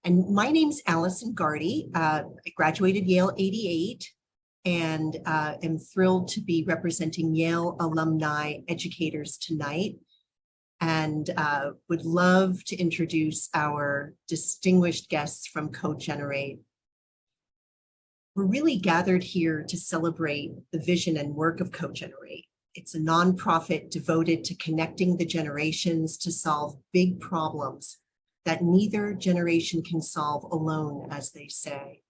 And my name's Alison Gardy. I graduated Yale '88 and am thrilled to be representing Yale alumni educators tonight, and would love to introduce our distinguished guests from CoGenerate. We're really gathered here to celebrate the vision and work of CoGenerate. It's a nonprofit devoted to connecting the generations to solve big problems that neither generation can solve alone, as they say.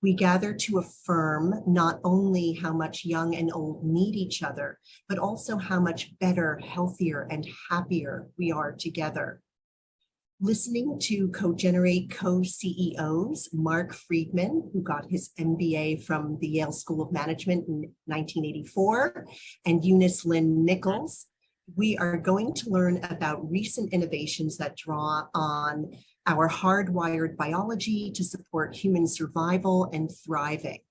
We gather to affirm not only how much young and old need each other, but also how much better, healthier, and happier we are together. Listening to CoGenerate co-CEOs, Mark Freedman, who got his MBA from the Yale School of Management in 1984, and Eunice Nichols, we are going to learn about recent innovations that draw on our hardwired biology to support human survival and thriving,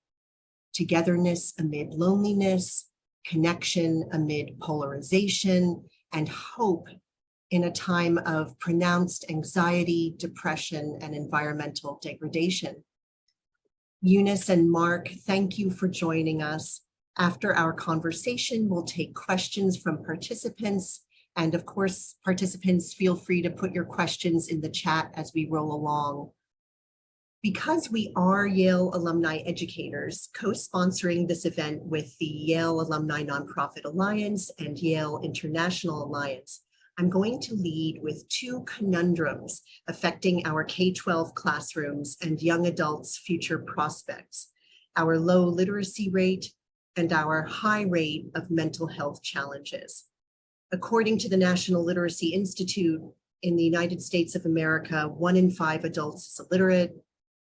togetherness amid loneliness, connection amid polarization, and hope in a time of pronounced anxiety, depression, and environmental degradation. Eunice and Mark, thank you for joining us. After our conversation, we'll take questions from participants. And of course, participants, feel free to put your questions in the chat as we roll along. Because we are Yale alumni educators, co-sponsoring this event with the Yale Alumni Nonprofit Alliance and Yale International Alliance, I'm going to lead with two conundrums affecting our K-12 classrooms and young adults' future prospects: our low literacy rate and our high rate of mental health challenges. According to the National Literacy Institute, in the United States of America, 1 in 5 adults is illiterate,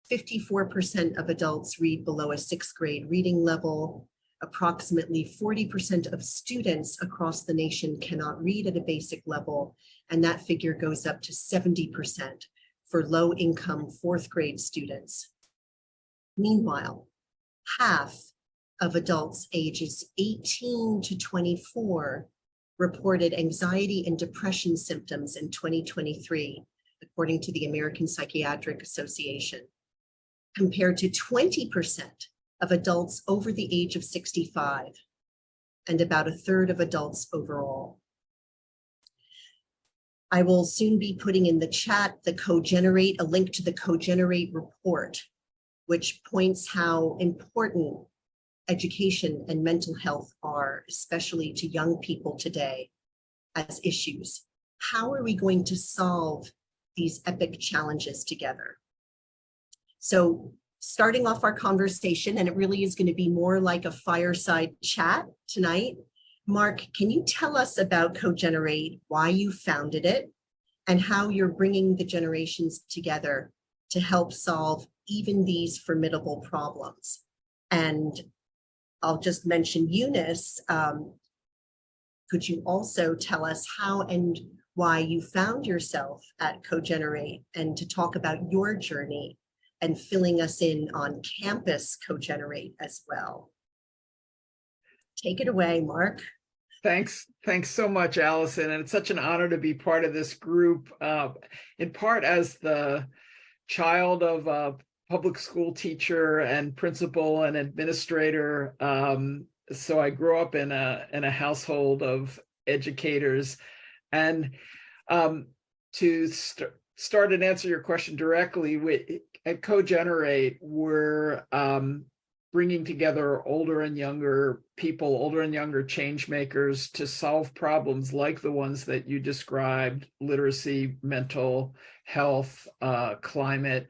54% of adults read below a 6th grade reading level, approximately 40% of students across the nation cannot read at a basic level, and that figure goes up to 70% for low-income 4th grade students. Meanwhile, half of adults ages 18 to 24 reported anxiety and depression symptoms in 2023, according to the American Psychiatric Association, compared to 20% of adults over the age of 65, and about a third of adults overall. I will soon be putting in the chat a link to the CoGenerate report, which points how important education and mental health are, especially to young people today, as issues. How are we going to solve these epic challenges together? So, starting off our conversation, and it really is going to be more like a fireside chat tonight. Mark, can you tell us about CoGenerate, why you founded it, and how you're bringing the generations together to help solve even these formidable problems? And I'll just mention Eunice. Could you also tell us how and why you found yourself at CoGenerate, and to talk about your journey and filling us in on campus CoGenerate as well? Take it away, Mark. Thanks so much, Alison. And it's such an honor to be part of this group, in part as the child of a public school teacher and principal and administrator. So I grew up in a household of educators. And to start and answer your question directly, at CoGenerate, we're bringing together older and younger people, older and younger change makers, to solve problems like the ones that you described: literacy, mental health, climate,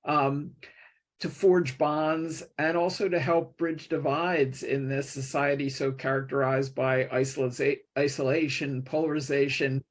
to forge bonds, and also to help bridge divides in this society so characterized by isolation, polarization,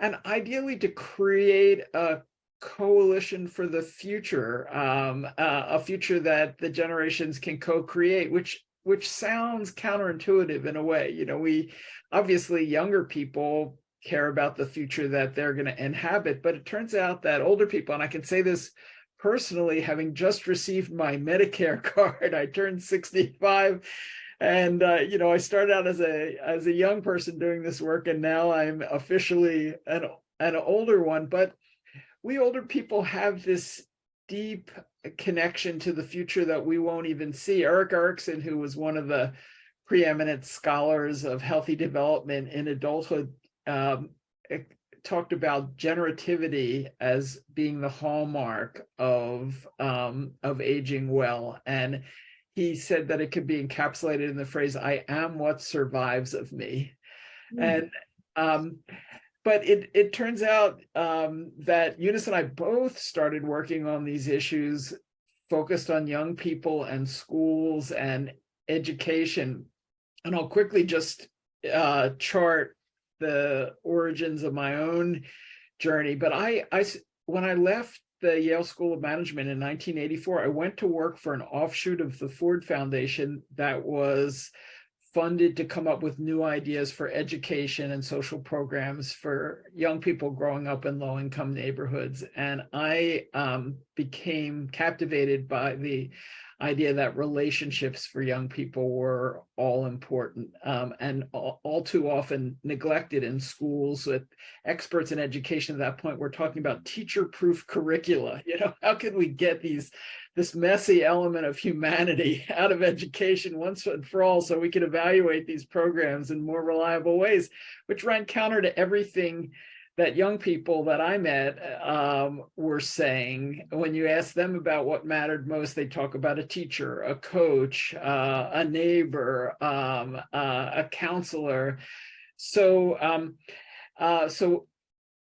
and ideally to create a coalition for the future, a future that the generations can co-create, which sounds counterintuitive in a way. You know, we obviously, younger people care about the future that they're going to inhabit, but it turns out that older people, and I can say this personally, having just received my Medicare card, I turned 65, and I started out as a young person doing this work, and now I'm officially an older one. But we older people have this deep connection to the future that we won't even see. Erik Erikson, who was one of the preeminent scholars of healthy development in adulthood, talked about generativity as being the hallmark of aging well. And he said that it could be encapsulated in the phrase, "I am what survives of me." And but it turns out that Eunice and I both started working on these issues focused on young people and schools and education. And I'll quickly just chart the origins of my own journey. But when I left the Yale School of Management in 1984, I went to work for an offshoot of the Ford Foundation that was funded to come up with new ideas for education and social programs for young people growing up in low-income neighborhoods. And I became captivated by the idea that relationships for young people were all important and all too often neglected in schools. With experts in education at that point, we're talking about teacher-proof curricula. How could we get this messy element of humanity out of education once and for all, so we could evaluate these programs in more reliable ways, which ran counter to everything that young people that I met were saying. When you ask them about what mattered most, they talk about a teacher, a coach, a neighbor, a counselor. So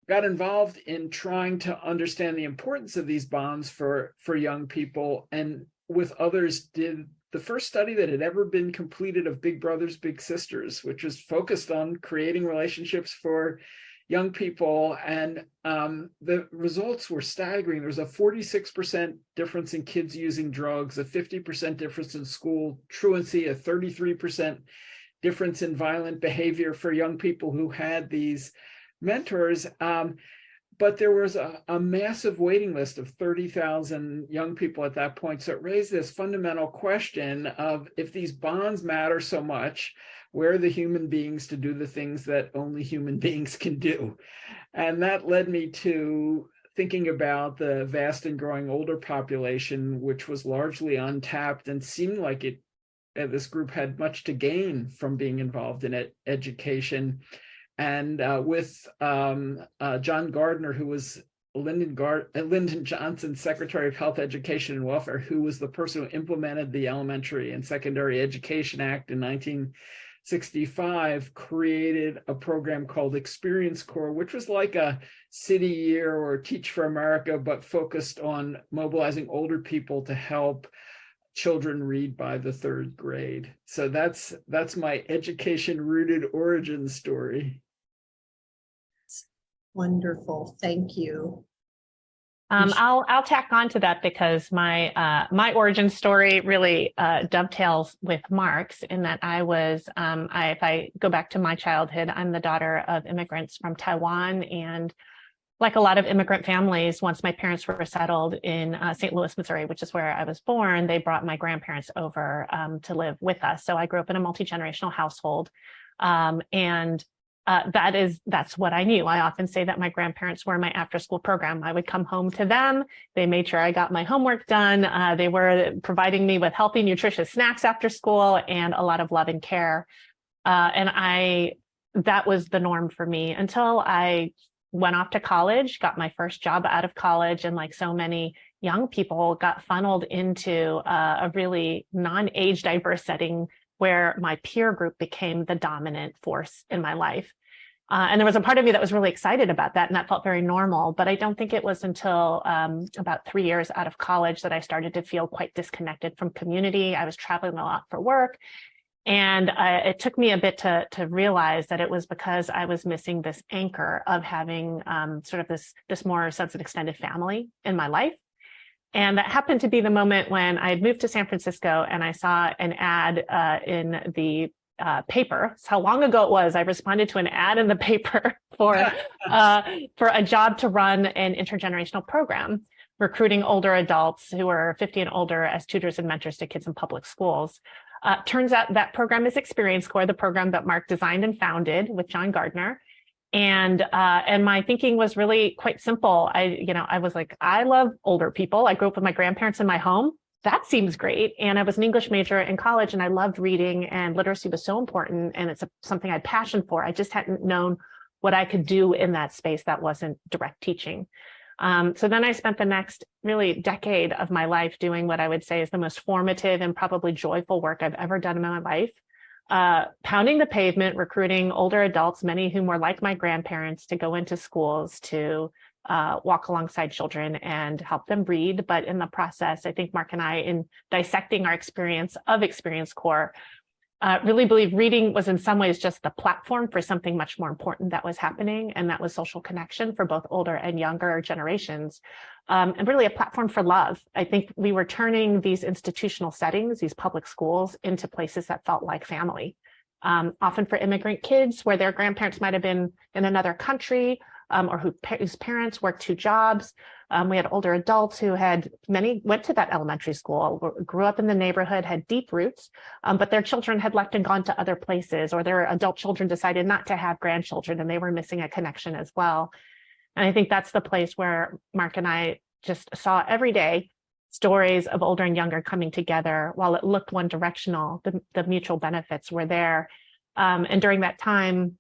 got involved in trying to understand the importance of these bonds for young people, and with others did the first study that had ever been completed of Big Brothers, Big Sisters, which was focused on creating relationships for young people. And the results were staggering. There was a 46% difference in kids using drugs, a 50% difference in school truancy, a 33% difference in violent behavior for young people who had these mentors. But there was a massive waiting list of 30,000 young people at that point. So it raised this fundamental question of, if these bonds matter so much, where are the human beings to do the things that only human beings can do? And that led me to thinking about the vast and growing older population, which was largely untapped and seemed like this group had much to gain from being involved in education. And with John Gardner, who was Lyndon Johnson's Secretary of Health, Education, and Welfare, who was the person who implemented the Elementary and Secondary Education Act in 1965, created a program called Experience Corps, which was like a City Year or Teach for America, but focused on mobilizing older people to help children read by the third grade. So that's my education-rooted origin story. Wonderful, thank you. I'll tack on to that, because my origin story really dovetails with Mark's, in that I was, if I go back to my childhood, I'm the daughter of immigrants from Taiwan, and like a lot of immigrant families, once my parents were settled in St. Louis, Missouri, which is where I was born, they brought my grandparents over to live with us. So I grew up in a multi-generational household, and that's what I knew. I often say that my grandparents were my after-school program. I would come home to them. They made sure I got my homework done. They were providing me with healthy, nutritious snacks after school and a lot of love and care. And that was the norm for me until I went off to college, got my first job out of college, and like so many young people, got funneled into a really non-age diverse setting where my peer group became the dominant force in my life. And there was a part of me that was really excited about that, and that felt very normal. But I don't think it was until about 3 years out of college that I started to feel quite disconnected from community. I was traveling a lot for work. And it took me a bit to realize that it was because I was missing this anchor of having sort of this more sense of extended family in my life. And that happened to be the moment when I had moved to San Francisco, and I saw an ad in the paper. That's how long ago it was. I responded to an ad in the paper for a job to run an intergenerational program, recruiting older adults who are 50 and older as tutors and mentors to kids in public schools. Turns out that program is Experience Corps, the program that Mark designed and founded with John Gardner. And my thinking was really quite simple. I was like, I love older people. I grew up with my grandparents in my home. That seems great. And I was an English major in college, and I loved reading, and literacy was so important. And it's something I had passion for. I just hadn't known what I could do in that space that wasn't direct teaching. So then I spent the next really decade of my life doing what I would say is the most formative and probably joyful work I've ever done in my life. Pounding the pavement, recruiting older adults, many of whom were like my grandparents, to go into schools to walk alongside children and help them read. But in the process, I think Mark and I, in dissecting our experience of Experience Corps, really believe reading was in some ways just the platform for something much more important that was happening, and that was social connection for both older and younger generations, and really a platform for love. I think we were turning these institutional settings, these public schools, into places that felt like family, often for immigrant kids where their grandparents might have been in another country, or whose parents worked 2 jobs. We had older adults who many went to that elementary school, grew up in the neighborhood, had deep roots, but their children had left and gone to other places, or their adult children decided not to have grandchildren, and they were missing a connection as well. And I think that's the place where Mark and I just saw every day stories of older and younger coming together. While it looked one directional, the mutual benefits were there. And during that time,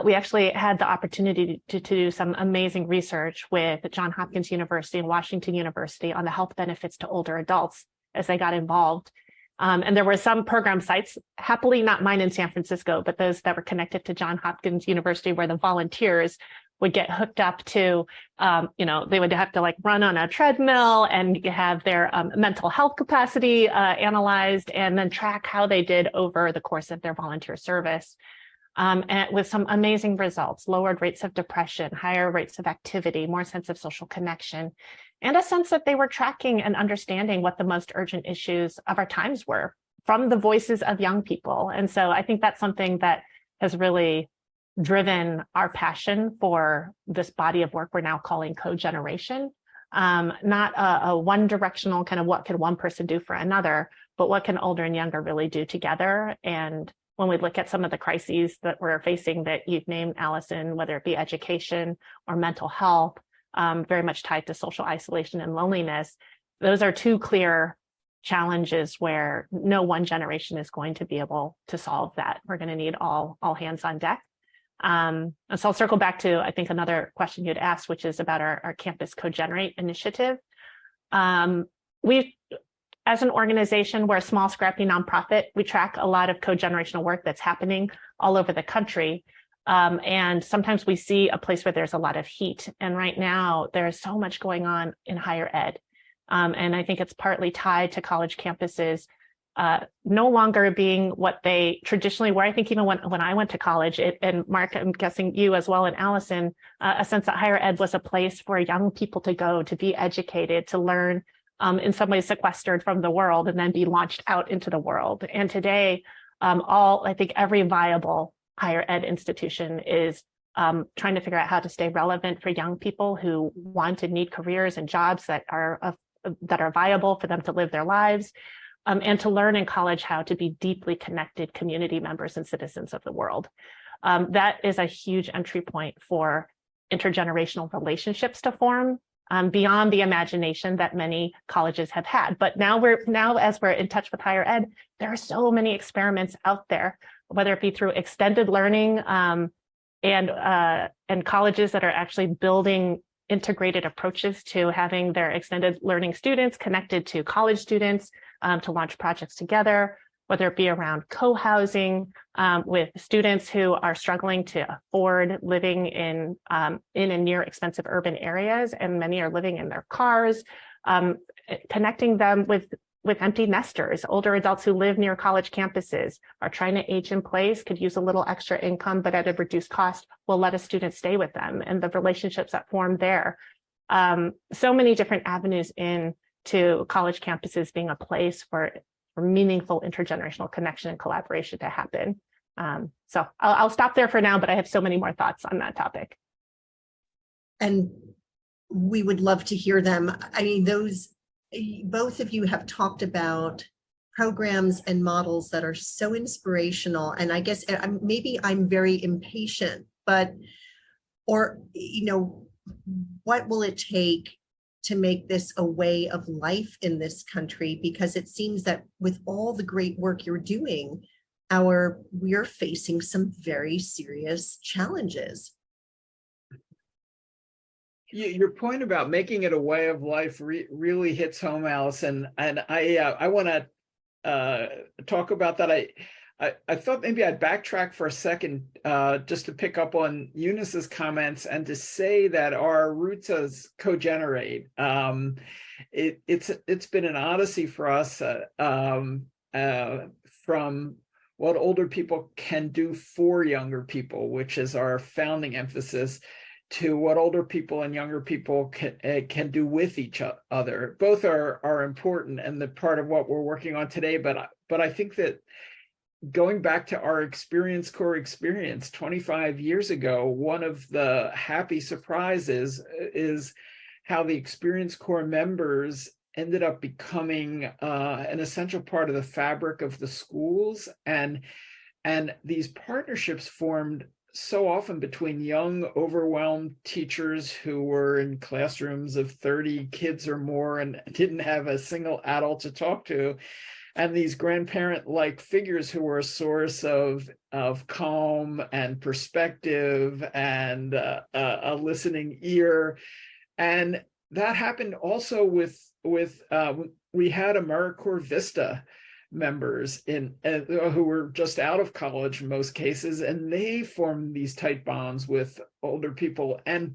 we actually had the opportunity to do some amazing research with Johns Hopkins University and Washington University on the health benefits to older adults as they got involved. And there were some program sites, happily not mine in San Francisco, but those that were connected to Johns Hopkins University, where the volunteers would get hooked up to, they would have to like run on a treadmill and have their mental health capacity analyzed, and then track how they did over the course of their volunteer service. And with some amazing results: lowered rates of depression, higher rates of activity, more sense of social connection, and a sense that they were tracking and understanding what the most urgent issues of our times were from the voices of young people. And so I think that's something that has really driven our passion for this body of work we're now calling CoGeneration. Not a one-directional kind of what can one person do for another, but what can older and younger really do together. And when we look at some of the crises that we're facing that you've named, Alison, whether it be education or mental health, very much tied to social isolation and loneliness, those are 2 clear challenges where no one generation is going to be able to solve that. We're going to need all hands on deck. And so I'll circle back to, I think, another question you'd asked, which is about our campus CoGenerate initiative. As an organization, we're a small, scrappy nonprofit. We track a lot of co-generational work that's happening all over the country. And sometimes we see a place where there's a lot of heat. And right now, there's so much going on in higher ed. And I think it's partly tied to college campuses no longer being what they traditionally were. I think even when I went to college, and Mark, I'm guessing you as well, and Alison, a sense that higher ed was a place for young people to go, to be educated, to learn, in some ways sequestered from the world, and then be launched out into the world. And today, I think every viable higher ed institution is trying to figure out how to stay relevant for young people who want and need careers and jobs that are viable for them to live their lives, and to learn in college how to be deeply connected community members and citizens of the world. That is a huge entry point for intergenerational relationships to form, beyond the imagination that many colleges have had. But now as we're in touch with higher ed, there are so many experiments out there, whether it be through extended learning, and colleges that are actually building integrated approaches to having their extended learning students connected to college students, to launch projects together, whether it be around co-housing with students who are struggling to afford living in and near expensive urban areas, and many are living in their cars, connecting them with empty nesters, older adults who live near college campuses, are trying to age in place, could use a little extra income, but at a reduced cost will let a student stay with them, and the relationships that form there. So many different avenues into college campuses being a place for meaningful intergenerational connection and collaboration to happen. So I'll stop there for now, but I have so many more thoughts on that topic. And we would love to hear them. I mean, both of you have talked about programs and models that are so inspirational. And I guess maybe I'm very impatient, but, or, what will it take to make this a way of life in this country? Because it seems that with all the great work you're doing, we're facing some very serious challenges. Your point about making it a way of life really hits home, Alison. And I want to talk about that. I thought maybe I'd backtrack for a second, just to pick up on Eunice's comments and to say that our roots as CoGenerate, it's been an odyssey for us, from what older people can do for younger people, which is our founding emphasis, to what older people and younger people can do with each other. Both are important and the part of what we're working on today. But I think that going back to our Experience Corps experience 25 years ago, one of the happy surprises is how the Experience Corps members ended up becoming an essential part of the fabric of the schools, and these partnerships formed so often between young, overwhelmed teachers who were in classrooms of 30 kids or more and didn't have a single adult to talk to, and these grandparent-like figures who were a source of calm and perspective and a listening ear. And that happened also with we had AmeriCorps Vista members who were just out of college in most cases, and they formed these tight bonds with older people. And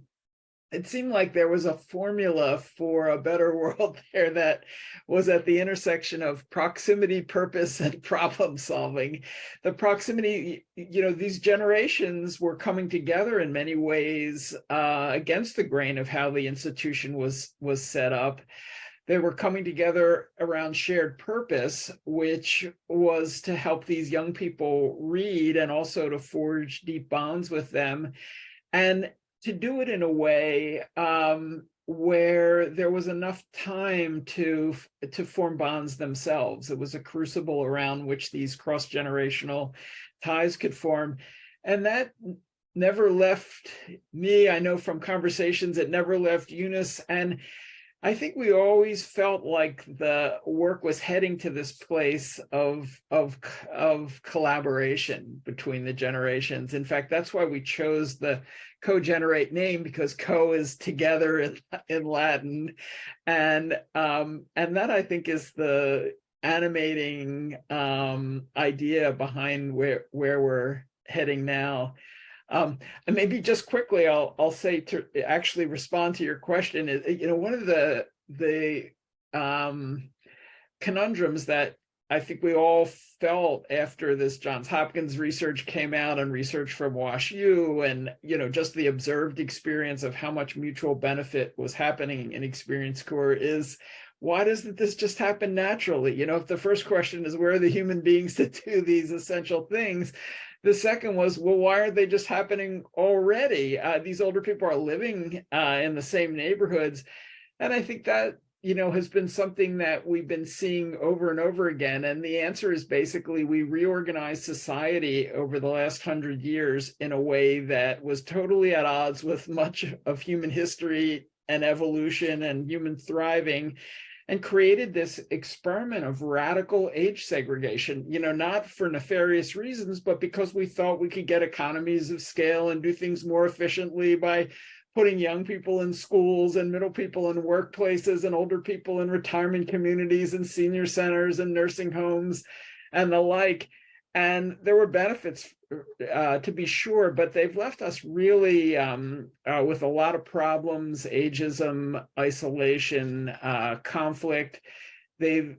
it seemed like there was a formula for a better world there that was at the intersection of proximity, purpose, and problem solving. The proximity, these generations were coming together in many ways against the grain of how the institution was set up. They were coming together around shared purpose, which was to help these young people read and also to forge deep bonds with them, and to do it in a way where there was enough time to form bonds themselves. It was a crucible around which these cross-generational ties could form. And that never left me. I know from conversations, it never left Eunice. And I think we always felt like the work was heading to this place of collaboration between the generations. In fact, that's why we chose the CoGenerate name, because co is together in Latin, and that, I think, is the animating idea behind where we're heading now. And maybe just quickly, I'll say, to actually respond to your question, is, one of the conundrums that I think we all felt after this Johns Hopkins research came out, and research from WashU, and just the observed experience of how much mutual benefit was happening in Experience Corps, is, why doesn't this just happen naturally? If the first question is, where are the human beings to do these essential things? The second was, well, why aren't they just happening already? These older people are living in the same neighborhoods. And I think that, has been something that we've been seeing over and over again. And the answer is basically, we reorganized society over the last 100 years in a way that was totally at odds with much of human history and evolution and human thriving, and created this experiment of radical age segregation, not for nefarious reasons, but because we thought we could get economies of scale and do things more efficiently by putting young people in schools and middle people in workplaces and older people in retirement communities and senior centers and nursing homes and the like. And there were benefits, to be sure, but they've left us really with a lot of problems: ageism, isolation, conflict. They've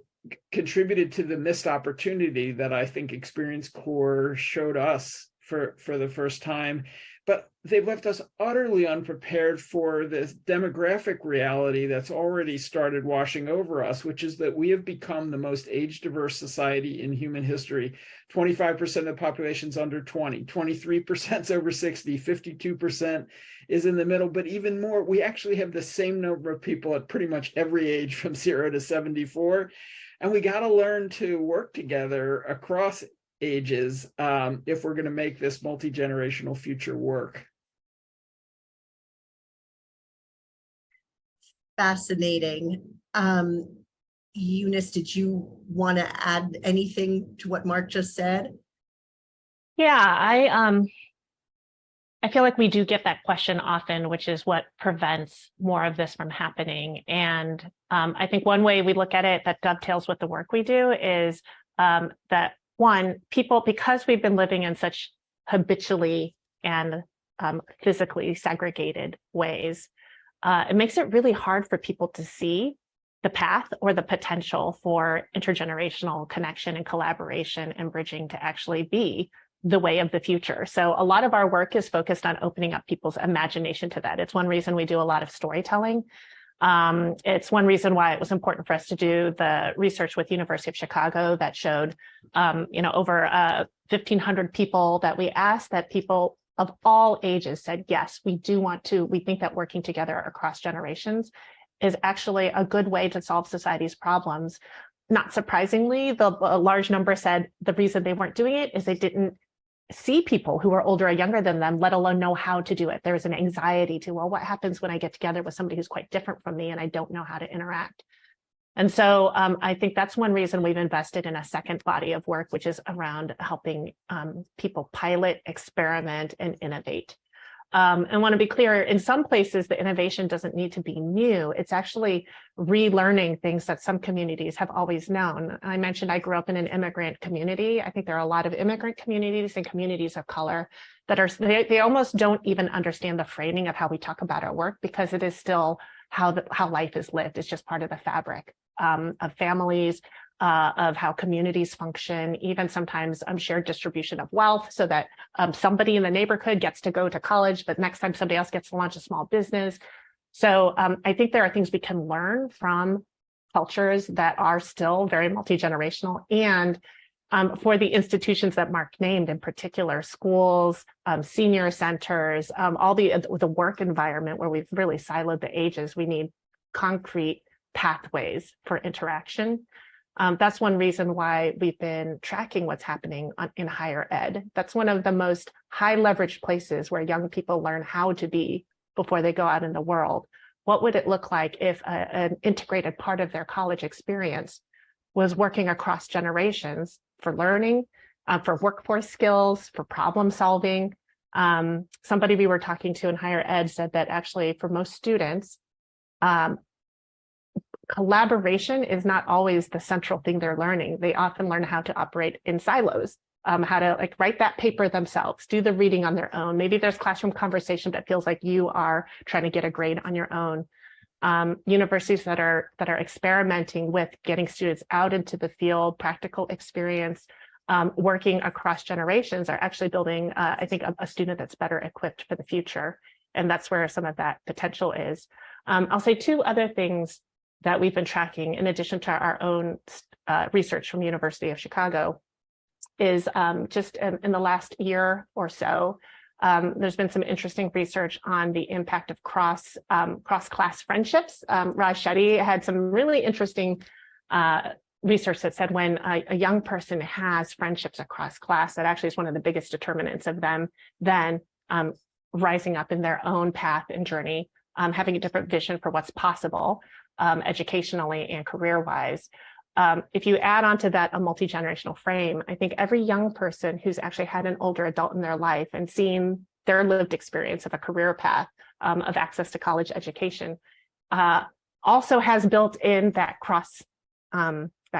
contributed to the missed opportunity that I think Experience Corps showed us for the first time. But they've left us utterly unprepared for this demographic reality that's already started washing over us, which is that we have become the most age-diverse society in human history. 25% of the population is under 20, 23% is over 60, 52% is in the middle, but even more, we actually have the same number of people at pretty much every age from 0 to 74. And we got to learn to work together across ages if we're going to make this multi-generational future work. Fascinating. Eunice, did you want to add anything to what Mark just said? Yeah, I feel like we do get that question often, which is what prevents more of this from happening. And I think one way we look at it that dovetails with the work we do is that one, people, because we've been living in such habitually and physically segregated ways, it makes it really hard for people to see the path or the potential for intergenerational connection and collaboration and bridging to actually be the way of the future. So a lot of our work is focused on opening up people's imagination to that. It's one reason we do a lot of storytelling. It's one reason why it was important for us to do the research with University of Chicago that showed, over 1,500 people that we asked, that people of all ages said, yes, we think that working together across generations is actually a good way to solve society's problems. Not surprisingly, a large number said the reason they weren't doing it is they didn't see people who are older or younger than them, let alone know how to do it. There's an anxiety to, well, what happens when I get together with somebody who's quite different from me and I don't know how to interact? And so I think that's one reason we've invested in a second body of work, which is around helping people pilot, experiment, and innovate. And want to be clear, in some places, the innovation doesn't need to be new. It's actually relearning things that some communities have always known. I mentioned I grew up in an immigrant community. I think there are a lot of immigrant communities and communities of color that are, they almost don't even understand the framing of how we talk about our work, because it is still how life is lived. It's just part of the fabric of families, of how communities function, even sometimes shared distribution of wealth, so that somebody in the neighborhood gets to go to college, but next time somebody else gets to launch a small business. So I think there are things we can learn from cultures that are still very multi-generational. And for the institutions that Mark named, in particular, schools, senior centers, all the work environment where we've really siloed the ages, we need concrete pathways for interaction. That's one reason why we've been tracking what's happening in higher ed. That's one of the most high leverage places where young people learn how to be before they go out in the world. What would it look like if an integrated part of their college experience was working across generations for learning, for workforce skills, for problem solving? Somebody we were talking to in higher ed said that actually for most students, collaboration is not always the central thing they're learning. They often learn how to operate in silos, how to write that paper themselves, do the reading on their own. Maybe there's classroom conversation that feels like you are trying to get a grade on your own. Universities that are experimenting with getting students out into the field, practical experience, working across generations are actually building, I think, a student that's better equipped for the future. And that's where some of that potential is. I'll say two other things that we've been tracking in addition to our own research from University of Chicago is just in the last year or so, there's been some interesting research on the impact of cross-class friendships. Raj Shetty had some really interesting research that said when a young person has friendships across class, that actually is one of the biggest determinants of them then rising up in their own path and journey, having a different vision for what's possible educationally and career-wise. If you add onto that a multi-generational frame, I think every young person who's actually had an older adult in their life and seen their lived experience of a career path, of access to college education, also has built in that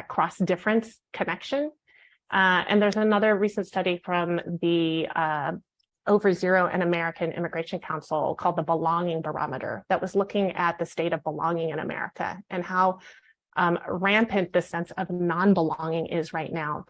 cross-difference connection. And there's another recent study from the Over Zero and American Immigration Council called the Belonging Barometer that was looking at the state of belonging in America and how rampant the sense of non-belonging is right now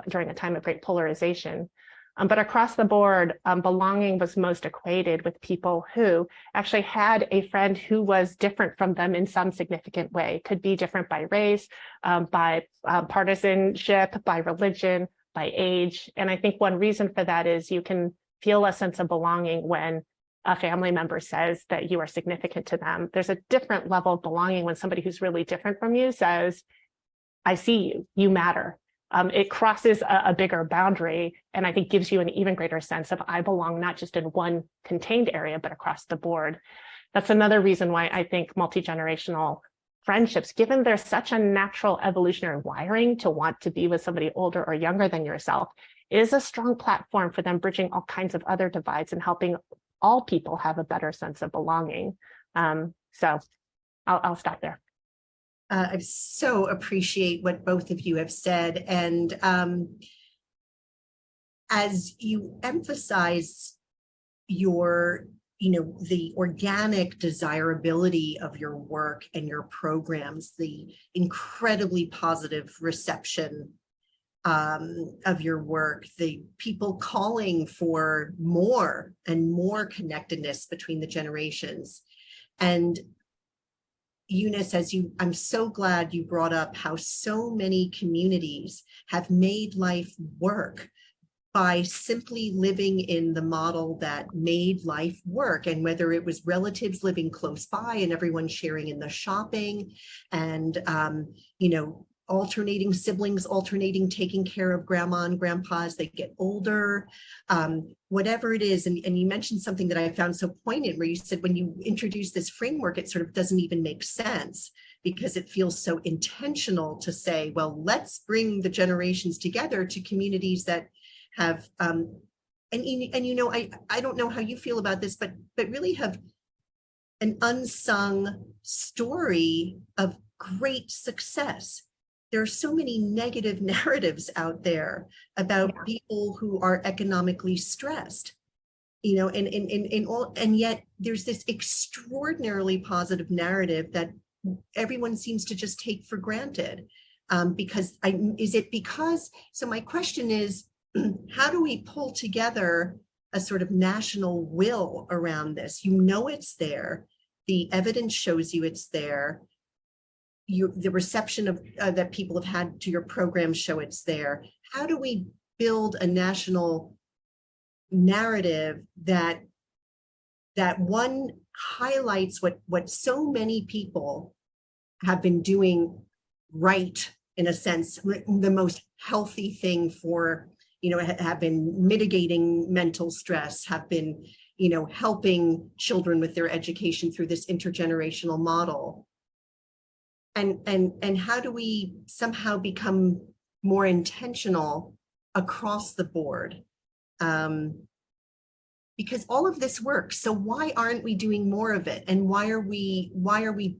during a time of great polarization. But across the board, belonging was most equated with people who actually had a friend who was different from them in some significant way. Could be different by race, by partisanship, by religion, by age. And I think one reason for that is you can feel a sense of belonging when a family member says that you are significant to them. There's a different level of belonging when somebody who's really different from you says, I see you, you matter. it crosses a bigger boundary, and I think gives you an even greater sense of I belong not just in one contained area, but across the board. That's another reason why I think multi-generational friendships, given there's such a natural evolutionary wiring to want to be with somebody older or younger than yourself, is a strong platform for them bridging all kinds of other divides and helping all people have a better sense of belonging. So I'll stop there. I so appreciate what both of you have said. And as you emphasize your, the organic desirability of your work and your programs, the incredibly positive reception of your work, the people calling for more and more connectedness between the generations. And Eunice, I'm so glad you brought up how so many communities have made life work by simply living in the model that made life work. And whether it was relatives living close by and everyone sharing in the shopping and, alternating siblings, taking care of grandma and grandpa as they get older, whatever it is. And you mentioned something that I found so poignant where you said when you introduce this framework, it sort of doesn't even make sense because it feels so intentional to say, well, let's bring the generations together to communities that have, I don't know how you feel about this, but really have an unsung story of great success. There are so many negative narratives out there about people who are economically stressed, and yet there's this extraordinarily positive narrative that everyone seems to just take for granted. So my question is, how do we pull together a sort of national will around this? It's there. The evidence shows you it's there. The reception of that people have had to your program show it's there. How do we build a national narrative that one highlights what so many people have been doing right, in a sense, the most healthy thing for, have been mitigating mental stress, have been, helping children with their education through this intergenerational model. And how do we somehow become more intentional across the board? Because all of this works. So why aren't we doing more of it? And why are we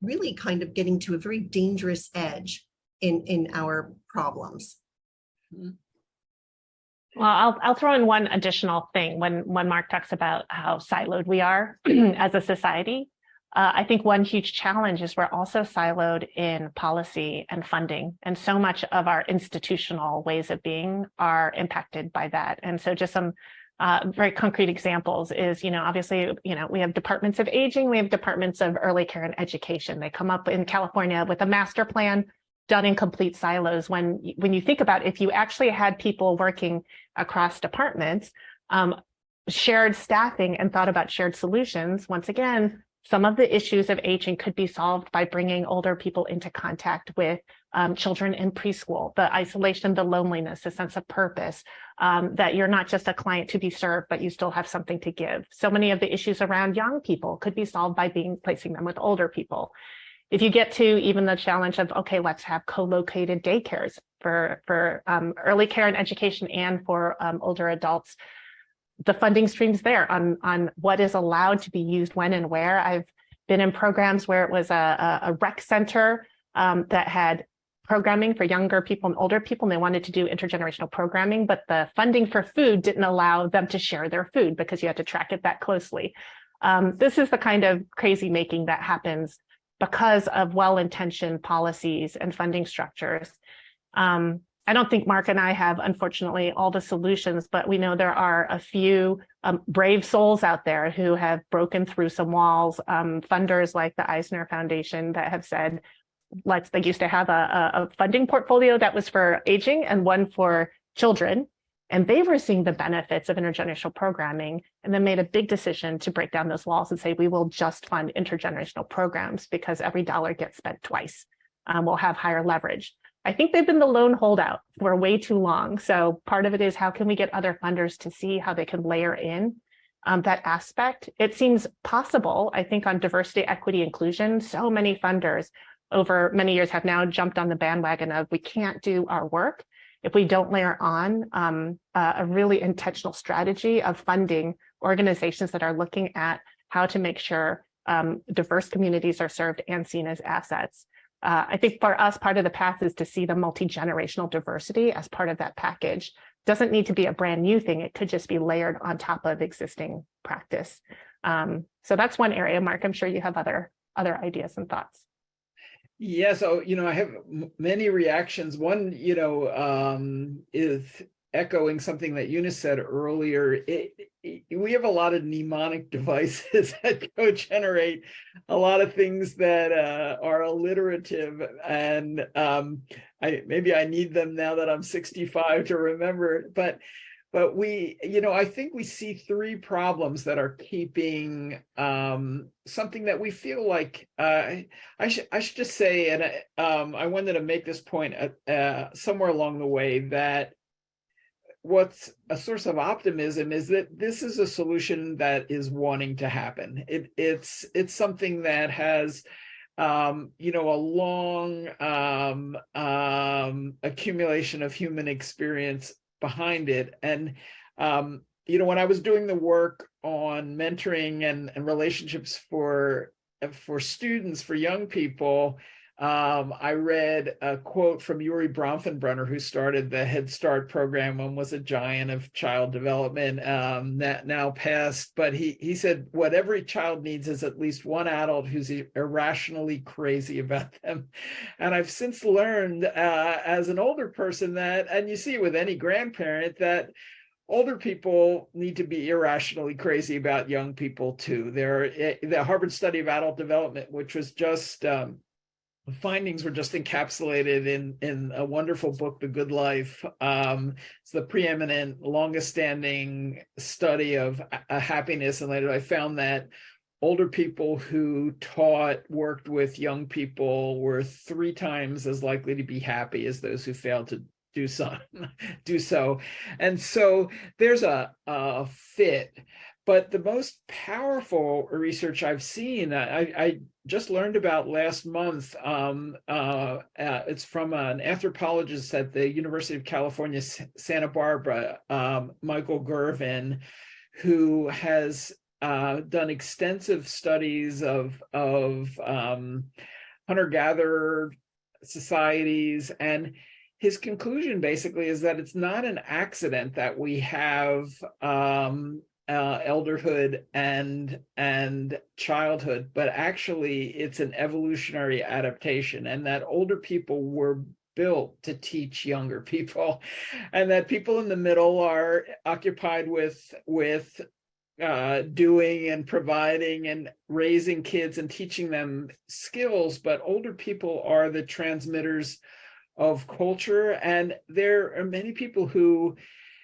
really kind of getting to a very dangerous edge in our problems? Well, I'll throw in one additional thing when Mark talks about how siloed we are as a society. I think one huge challenge is we're also siloed in policy and funding, and so much of our institutional ways of being are impacted by that. And so just some very concrete examples is, obviously, we have departments of aging, we have departments of early care and education. They come up in California with a master plan done in complete silos. When you think about if you actually had people working across departments, shared staffing and thought about shared solutions, once again, some of the issues of aging could be solved by bringing older people into contact with children in preschool, the isolation, the loneliness, the sense of purpose, that you're not just a client to be served, but you still have something to give. So many of the issues around young people could be solved by placing them with older people. If you get to even the challenge of, okay, let's have co-located daycares for early care and education and for older adults, the funding streams there on what is allowed to be used when and where. I've been in programs where it was a rec center that had programming for younger people and older people, and they wanted to do intergenerational programming, but the funding for food didn't allow them to share their food because you had to track it that closely. This is the kind of crazy making that happens because of well-intentioned policies and funding structures. I don't think Mark and I have, unfortunately, all the solutions, but we know there are a few brave souls out there who have broken through some walls, funders like the Eisner Foundation that have said, they used to have a funding portfolio that was for aging and one for children, and they were seeing the benefits of intergenerational programming and then made a big decision to break down those walls and say, we will just fund intergenerational programs because every dollar gets spent twice. We'll have higher leverage. I think they've been the lone holdout for way too long. So part of it is how can we get other funders to see how they can layer in that aspect? It seems possible, I think, on diversity, equity, inclusion. So many funders over many years have now jumped on the bandwagon of we can't do our work if we don't layer on a really intentional strategy of funding organizations that are looking at how to make sure diverse communities are served and seen as assets. I think for us, part of the path is to see the multi-generational diversity as part of that package. Doesn't need to be a brand new thing. It could just be layered on top of existing practice. So that's one area. Mark, I'm sure you have other ideas and thoughts. Yeah, so, I have many reactions. One, is echoing something that Eunice said earlier. We have a lot of mnemonic devices at CoGenerate, a lot of things that are alliterative, and maybe I need them now that I'm 65 to remember. But we, I think we see three problems that are keeping something that we feel like I should just say, and I wanted to make this point somewhere along the way, that what's a source of optimism is that this is a solution that is wanting to happen. It's something that has a long accumulation of human experience behind it. And when I was doing the work on mentoring and relationships for students, for young people, I read a quote from Yuri Bronfenbrenner, who started the Head Start program and was a giant of child development, that now passed. But he said, what every child needs is at least one adult who's irrationally crazy about them. And I've since learned as an older person that, and you see it with any grandparent, that older people need to be irrationally crazy about young people too. The Harvard study of adult development, which was just the findings were just encapsulated in a wonderful book, The Good Life. It's the preeminent, longest standing study of happiness. And later I found that older people who worked with young people were 3 times as likely to be happy as those who failed to do so. And so there's a fit. But the most powerful research I've seen, I just learned about last month. It's from an anthropologist at the University of California, Santa Barbara, Michael Gervin, who has done extensive studies of hunter-gatherer societies. And his conclusion basically is that it's not an accident that we have elderhood and childhood, but actually it's an evolutionary adaptation, and that older people were built to teach younger people, and that people in the middle are occupied with doing and providing and raising kids and teaching them skills, but older people are the transmitters of culture. And there are many people who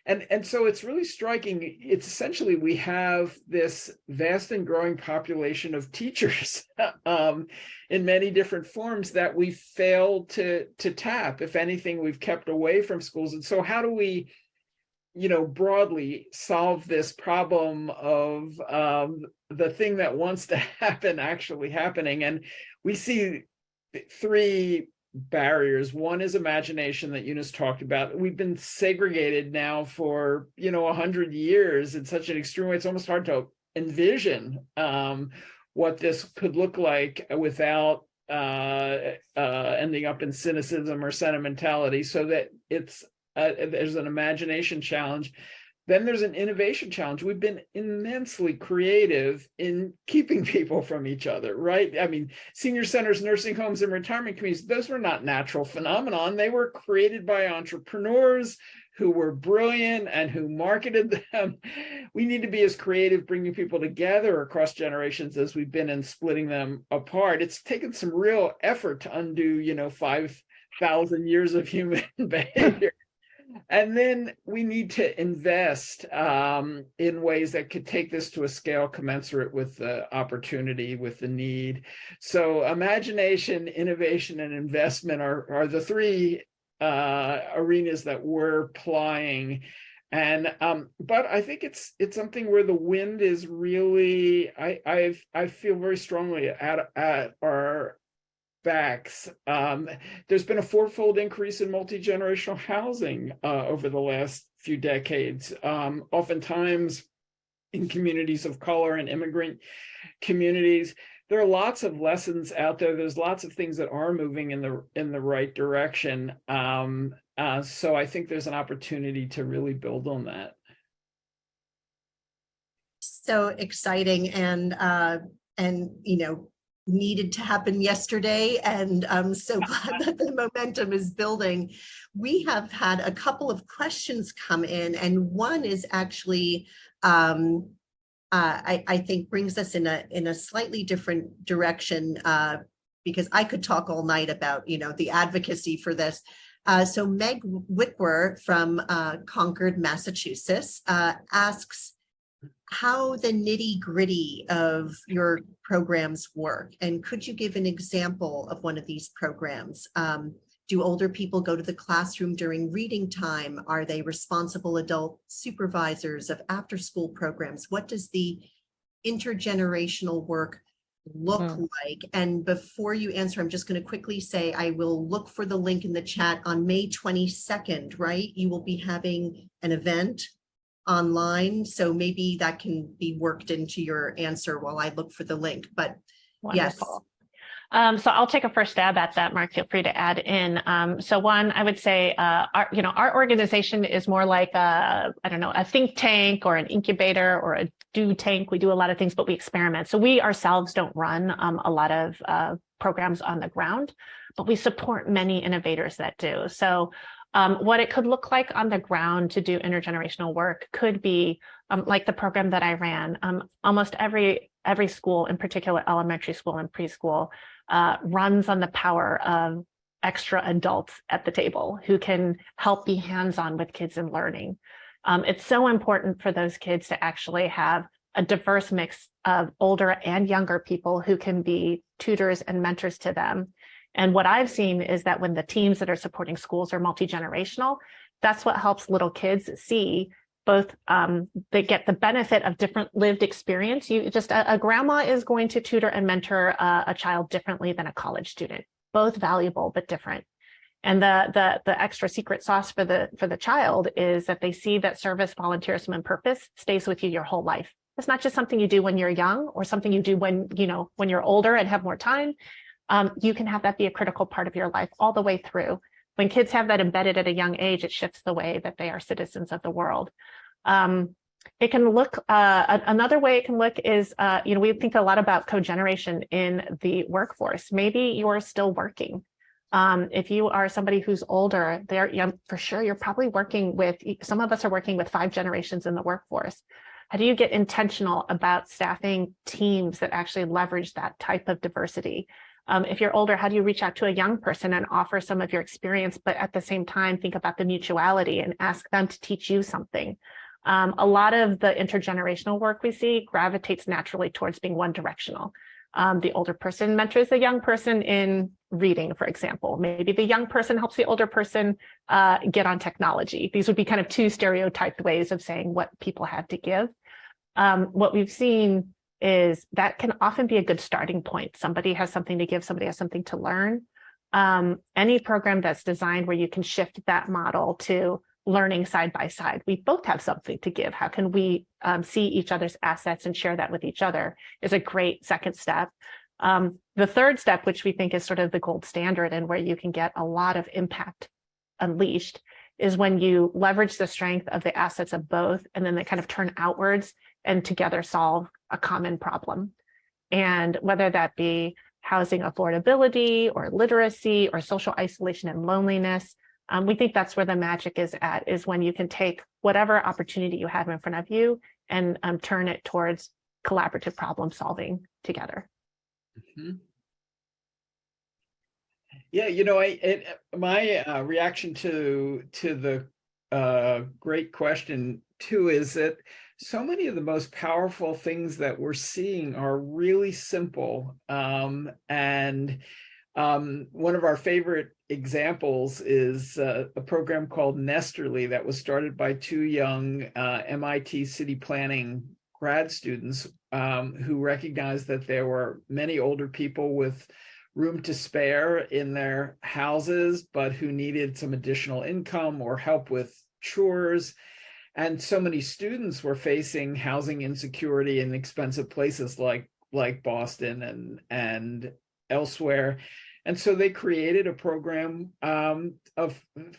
And so it's really striking. It's essentially, we have this vast and growing population of teachers in many different forms that we fail to tap. If anything, we've kept away from schools. And so how do we, broadly solve this problem of the thing that wants to happen actually happening? And we see 3 barriers. One is imagination that Eunice talked about. We've been segregated now for 100 years in such an extreme way. It's almost hard to envision what this could look like without ending up in cynicism or sentimentality. So that there's an imagination challenge. Then there's an innovation challenge. We've been immensely creative in keeping people from each other, right? I mean, senior centers, nursing homes, and retirement communities, those were not natural phenomenon. They were created by entrepreneurs who were brilliant and who marketed them. We need to be as creative, bringing people together across generations as we've been in splitting them apart. It's taken some real effort to undo, 5,000 years of human behavior. And then we need to invest in ways that could take this to a scale commensurate with the opportunity, with the need. So imagination, innovation, and investment are the 3 arenas that we're plying. And but I think it's something where the wind is really, I feel very strongly at our backs. There's been a fourfold increase in multi-generational housing over the last few decades. Oftentimes in communities of color and immigrant communities, there are lots of lessons out there. There's lots of things that are moving in the right direction. So I think there's an opportunity to really build on that. So exciting, and needed to happen yesterday, and I'm so glad that the momentum is building. We have had a couple of questions come in, and one is actually I think brings us in a slightly different direction, because I could talk all night about the advocacy for this. So Meg Wickwer from Concord, Massachusetts, asks how the nitty-gritty of your programs work, and could you give an example of one of these programs? Do older people go to the classroom during reading time? Are they responsible adult supervisors of after-school programs? What does the intergenerational work look like? And before you answer, I'm just going to quickly say I will look for the link in the chat. On May 22nd, right? You will be having an event online, so maybe that can be worked into your answer while I look for the link. But wonderful. Yes. So I'll take a first stab at that. Mark, feel free to add in. So one, I would say, our organization is more like a think tank or an incubator or a do tank. We do a lot of things, but we experiment. So we ourselves don't run a lot of programs on the ground, but we support many innovators that do. So what it could look like on the ground to do intergenerational work could be like the program that I ran. Almost every school, in particular elementary school and preschool, runs on the power of extra adults at the table who can help be hands-on with kids and learning. It's so important for those kids to actually have a diverse mix of older and younger people who can be tutors and mentors to them. And what I've seen is that when the teams that are supporting schools are multi-generational, that's what helps little kids see both, they get the benefit of different lived experience. A grandma is going to tutor and mentor a child differently than a college student, both valuable, but different. And the extra secret sauce for the child is that they see that service, volunteerism, and purpose stays with you your whole life. It's not just something you do when you're young or something you do when you're older and have more time. You can have that be a critical part of your life all the way through. When kids have that embedded at a young age, it shifts the way that they are citizens of the world. It can look, another way it can look is, we think a lot about cogeneration in the workforce. Maybe you're still working. If you are somebody who's older, for sure, you're probably working with, some of us are working with 5 generations in the workforce. How do you get intentional about staffing teams that actually leverage that type of diversity? If you're older, how do you reach out to a young person and offer some of your experience, but at the same time, think about the mutuality and ask them to teach you something? A lot of the intergenerational work we see gravitates naturally towards being one directional. The older person mentors the young person in reading, for example. Maybe the young person helps the older person get on technology. These would be kind of 2 stereotyped ways of saying what people have to give. What we've seen is that can often be a good starting point. Somebody has something to give, somebody has something to learn. Any program that's designed where you can shift that model to learning side by side. We both have something to give. How can we see each other's assets and share that with each other is a great second step. The third step, which we think is sort of the gold standard and where you can get a lot of impact unleashed, is when you leverage the strength of the assets of both, and then they kind of turn outwards and together solve a common problem. And whether that be housing affordability or literacy or social isolation and loneliness, we think that's where the magic is at, is when you can take whatever opportunity you have in front of you and turn it towards collaborative problem solving together. Mm-hmm. Yeah, my reaction to the great question too is that so many of the most powerful things that we're seeing are really simple, and One of our favorite examples is a program called Nesterly that was started by two young MIT city planning grad students who recognized that there were many older people with room to spare in their houses, but who needed some additional income or help with chores. And so many students were facing housing insecurity in expensive places like Boston and elsewhere. And so they created a program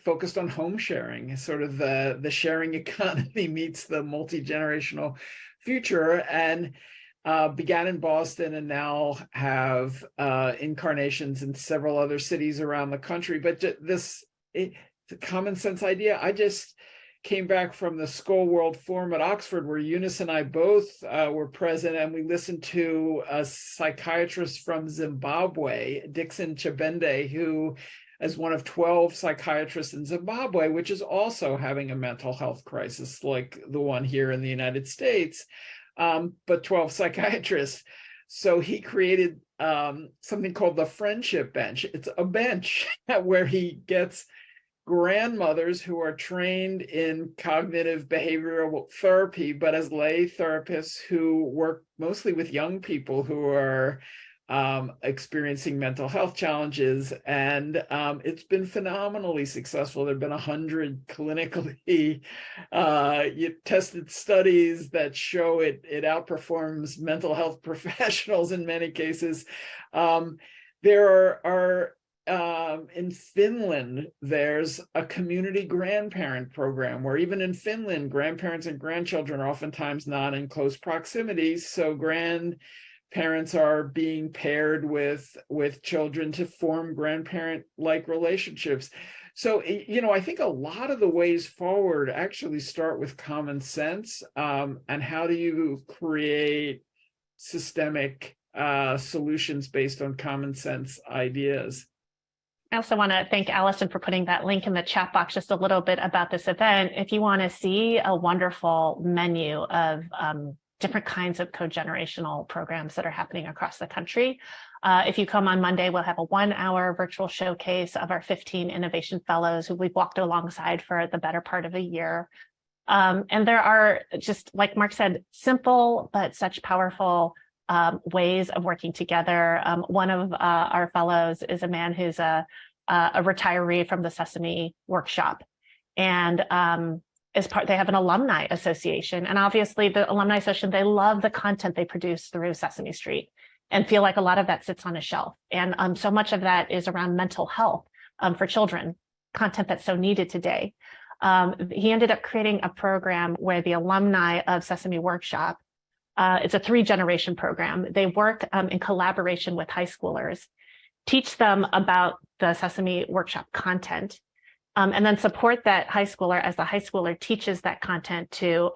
focused on home sharing, sort of the sharing economy meets the multi-generational future, and began in Boston and now have incarnations in several other cities around the country. But it's a common sense idea. I just came back from the School World Forum at Oxford, where Eunice and I both were present, and we listened to a psychiatrist from Zimbabwe, Dixon Chibende, who is one of 12 psychiatrists in Zimbabwe, which is also having a mental health crisis like the one here in the United States, but 12 psychiatrists. So he created something called the Friendship Bench. It's a bench where he gets grandmothers who are trained in cognitive behavioral therapy, but as lay therapists who work mostly with young people who are experiencing mental health challenges. And it's been phenomenally successful. There have been 100 clinically tested studies that show it outperforms mental health professionals in many cases. There are in Finland, there's a community grandparent program where even in Finland, grandparents and grandchildren are oftentimes not in close proximity. So grandparents are being paired with children to form grandparent-like relationships. So, I think a lot of the ways forward actually start with common sense. And how do you create systemic solutions based on common sense ideas? I also want to thank Alison for putting that link in the chat box just a little bit about this event. If you want to see a wonderful menu of different kinds of cogenerational programs that are happening across the country, if you come on Monday, we'll have a 1-hour virtual showcase of our 15 innovation fellows who we've walked alongside for the better part of a year. And there are, just like Mark said, simple but such powerful ways of working together. One of our fellows is a man who's a retiree from the Sesame Workshop, and they have an alumni association, and obviously the alumni association, they love the content they produce through Sesame Street and feel like a lot of that sits on a shelf, and so much of that is around mental health for children, content that's so needed today. He ended up creating a program where the alumni of Sesame Workshop, it's a 3-generation program. They work in collaboration with high schoolers, teach them about the Sesame Workshop content, and then support that high schooler as the high schooler teaches that content to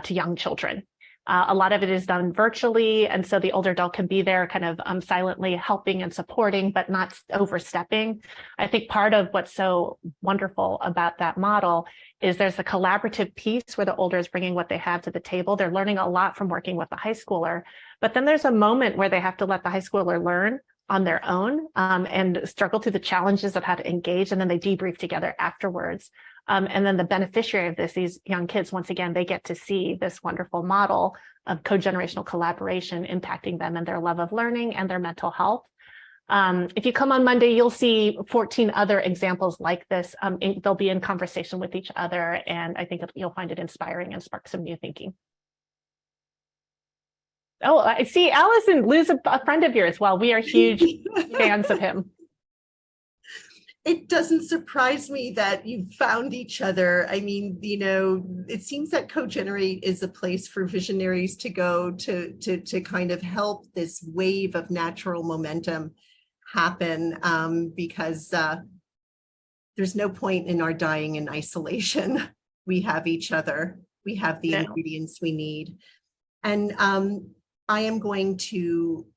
young children. A lot of it is done virtually, and so the older adult can be there kind of silently helping and supporting, but not overstepping. I think part of what's so wonderful about that model is there's a collaborative piece where the older is bringing what they have to the table. They're learning a lot from working with the high schooler, but then there's a moment where they have to let the high schooler learn on their own and struggle through the challenges of how to engage, and then they debrief together afterwards. And then the beneficiary of this, these young kids, once again, they get to see this wonderful model of cogenerational collaboration impacting them and their love of learning and their mental health. If you come on Monday, you'll see 14 other examples like this. They'll be in conversation with each other, and I think you'll find it inspiring and spark some new thinking. Oh, I see Alison, Lou's a friend of yours. Well, we are huge fans of him. It doesn't surprise me that you found each other. I mean, it seems that CoGenerate is a place for visionaries to go to kind of help this wave of natural momentum happen, because there's no point in our dying in isolation. We have each other. We have the ingredients we need. And I am going to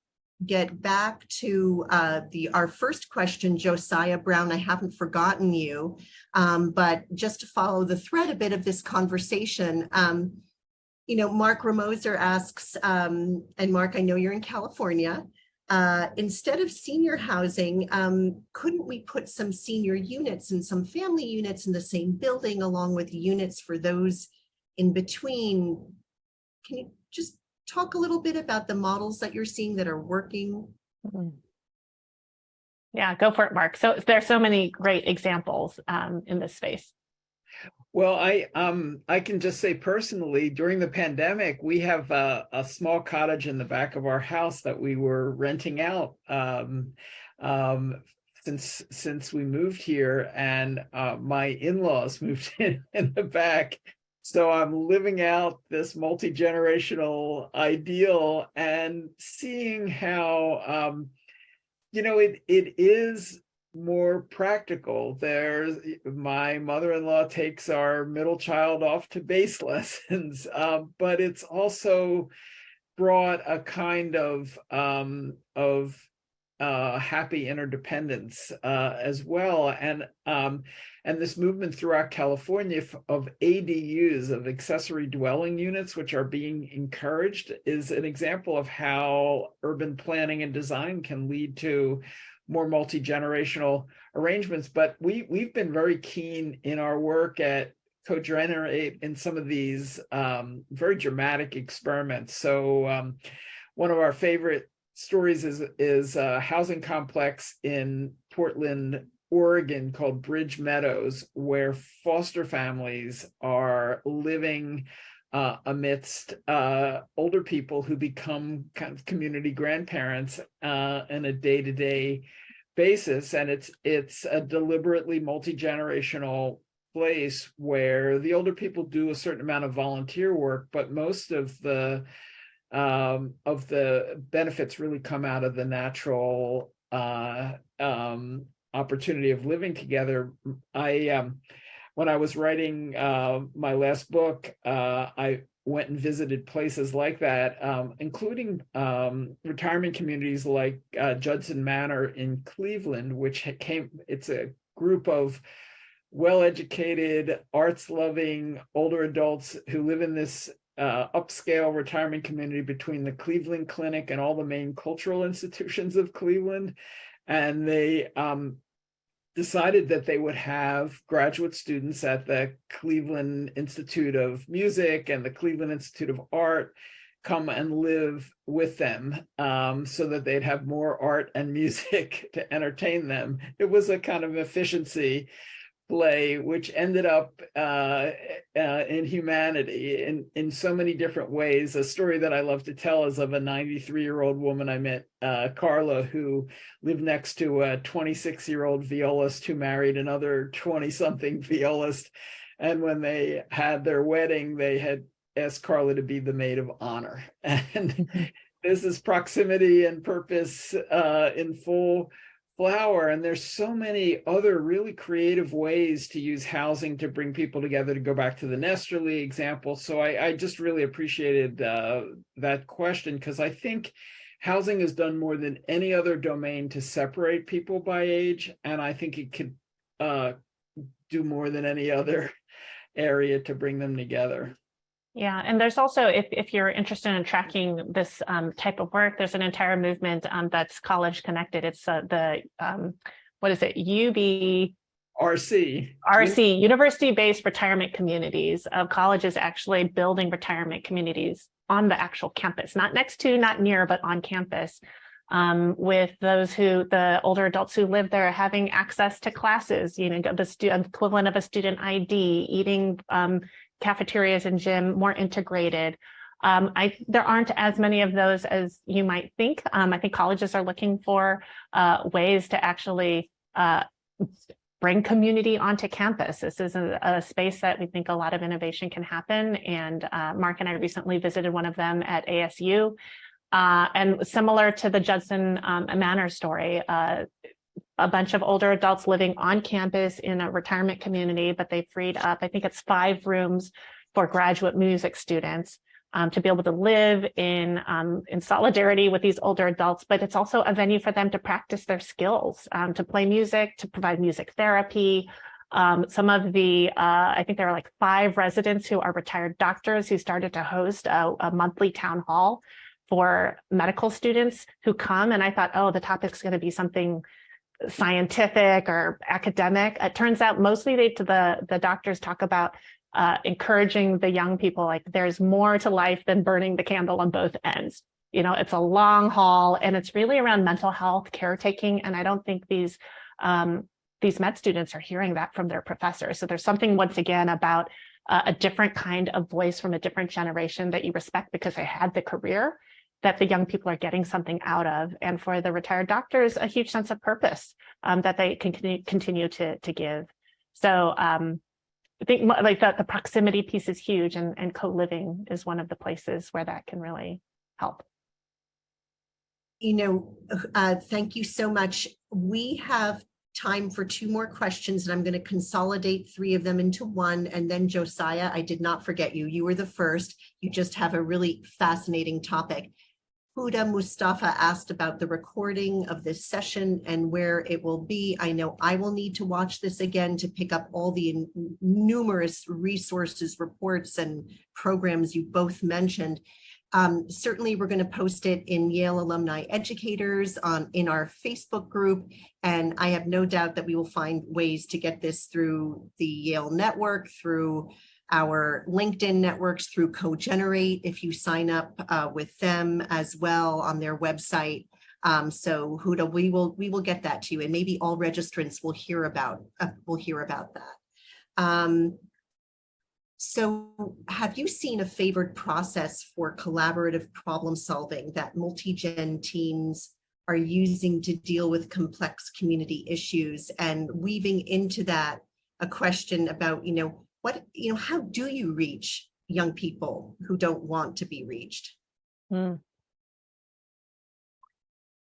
get back to our first question, Josiah Brown. I haven't forgotten you, but just to follow the thread a bit of this conversation, Mark Ramoser asks, and Mark, I know you're in California, instead of senior housing, couldn't we put some senior units and some family units in the same building along with units for those in between? Can you just talk a little bit about the models that you're seeing that are working? Yeah, go for it, Mark. So there's so many great examples in this space. Well, I can just say personally, during the pandemic, we have a small cottage in the back of our house that we were renting out since we moved here, and my in-laws moved in the back. So I'm living out this multi-generational ideal and seeing how it is more practical. My mother-in-law takes our middle child off to bass lessons, but it's also brought a kind of happy interdependence as well, and this movement throughout California of ADUs, of accessory dwelling units, which are being encouraged, is an example of how urban planning and design can lead to more multi-generational arrangements. But we've been very keen in our work at CoGenerate in some of these very dramatic experiments. So one of our favorite stories is a housing complex in Portland, Oregon called Bridge Meadows, where foster families are living amidst older people who become kind of community grandparents on a day-to-day basis. And it's a deliberately multi-generational place where the older people do a certain amount of volunteer work, but most of the benefits really come out of the natural opportunity of living together. When I was writing my last book, I went and visited places like that, including retirement communities like Judson Manor in Cleveland, it's a group of well-educated, arts-loving older adults who live in this upscale retirement community between the Cleveland Clinic and all the main cultural institutions of Cleveland. And they decided that they would have graduate students at the Cleveland Institute of Music and the Cleveland Institute of Art come and live with them, so that they'd have more art and music to entertain them. It was a kind of efficiency play, which ended up in humanity in so many different ways. A story that I love to tell is of a 93-year-old woman I met, Carla, who lived next to a 26-year-old violist who married another 20-something violist. And when they had their wedding, they had asked Carla to be the maid of honor. And this is proximity and purpose in full flower. And there's so many other really creative ways to use housing to bring people together, to go back to the Nesterly example. So I just really appreciated that question, because I think housing has done more than any other domain to separate people by age. And I think it could do more than any other area to bring them together. Yeah, and there's also, if you're interested in tracking this type of work, there's an entire movement that's college connected. It's what is it? RC, university-based retirement communities, of colleges actually building retirement communities on the actual campus, not next to, not near, but on campus, with the older adults who live there having access to classes, the equivalent of a student ID, eating cafeterias and gym, more integrated. There aren't as many of those as you might think. I think colleges are looking for ways to actually bring community onto campus. This is a space that we think a lot of innovation can happen. And Mark and I recently visited one of them at ASU. And similar to the Judson Manor story, a bunch of older adults living on campus in a retirement community, but they freed up, I think it's 5 rooms for graduate music students to be able to live in solidarity with these older adults. But it's also a venue for them to practice their skills, to play music, to provide music therapy. Some of the, I think there are like 5 residents who are retired doctors who started to host a monthly town hall for medical students who come, and I thought, oh, the topic's going to be something scientific or academic. It turns out mostly the doctors talk about encouraging the young people, like there's more to life than burning the candle on both ends. You know, it's a long haul, and it's really around mental health, caretaking, and I don't think these med students are hearing that from their professors. So there's something, once again, about a different kind of voice from a different generation that you respect because they had the career that the young people are getting something out of. And for the retired doctors, a huge sense of purpose that they can continue to give. So I think like the proximity piece is huge, and co-living is one of the places where that can really help. You know, thank you so much. We have time for 2 more questions, and I'm going to consolidate 3 of them into one. And then Josiah, I did not forget you. You were the first. You just have a really fascinating topic. Huda Mustafa asked about the recording of this session and where it will be. I know I will need to watch this again to pick up all the numerous resources, reports, and programs you both mentioned. Certainly, we're going to post it in Yale Alumni Educators in our Facebook group, and I have no doubt that we will find ways to get this through the Yale network, through our LinkedIn networks, through CoGenerate, if you sign up with them as well on their website. So Huda, we will get that to you, and maybe all registrants will hear about that. So have you seen a favored process for collaborative problem solving that multi-gen teams are using to deal with complex community issues, and weaving into that a question about, how do you reach young people who don't want to be reached?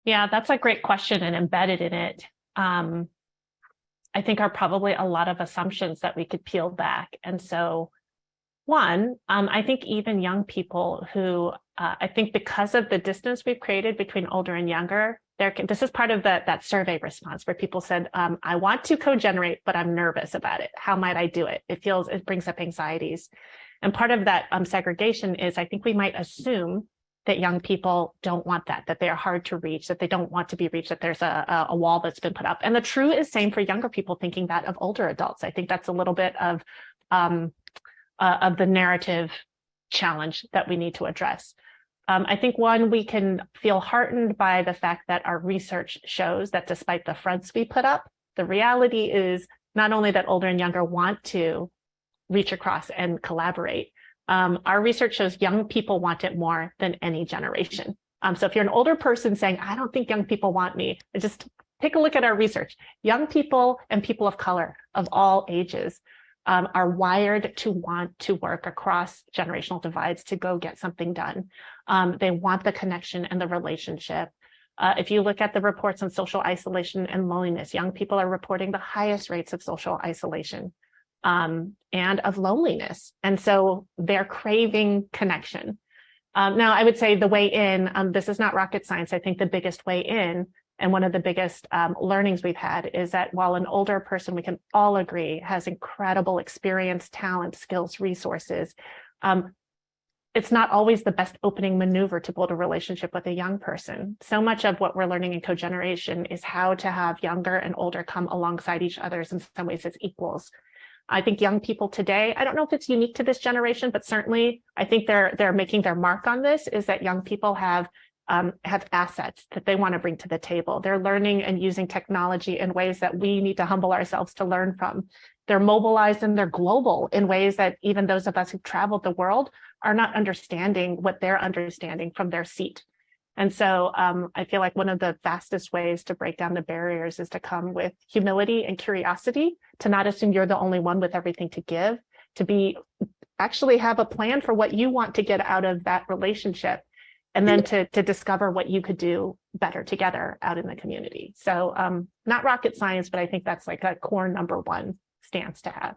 Yeah, that's a great question, and embedded in it, I think are probably a lot of assumptions that we could peel back. And so one, I think even young people who, I think because of the distance we've created between older and younger, this is part of that survey response where people said, I want to co-generate, but I'm nervous about it. How might I do it? It brings up anxieties. And part of that segregation is, I think we might assume that young people don't want that they are hard to reach, that they don't want to be reached, that there's a wall that's been put up. And the true is same for younger people thinking that of older adults. I think that's a little bit of the narrative challenge that we need to address. I think one, we can feel heartened by the fact that our research shows that despite the fronts we put up, the reality is not only that older and younger want to reach across and collaborate. Our research shows young people want it more than any generation. So if you're an older person saying, I don't think young people want me, just take a look at our research. Young people and people of color of all ages are wired to want to work across generational divides to go get something done. They want the connection and the relationship. If you look at the reports on social isolation and loneliness, young people are reporting the highest rates of social isolation and of loneliness. And so they're craving connection. Now, I would say the way in, this is not rocket science. I think the biggest way in, and one of the biggest learnings we've had, is that while an older person, we can all agree, has incredible experience, talent, skills, resources, it's not always the best opening maneuver to build a relationship with a young person. So much of what we're learning in cogeneration is how to have younger and older come alongside each other in some ways as equals. I think young people today, I don't know if it's unique to this generation, but certainly I think they're making their mark on this, is that young people have assets that they want to bring to the table. They're learning and using technology in ways that we need to humble ourselves to learn from. They're mobilized and they're global in ways that even those of us who've traveled the world are not understanding what they're understanding from their seat. And so I feel like one of the fastest ways to break down the barriers is to come with humility and curiosity, to not assume you're the only one with everything to give, to actually have a plan for what you want to get out of that relationship, and then to discover what you could do better together out in the community. So not rocket science, but I think that's like a core number one stance to have.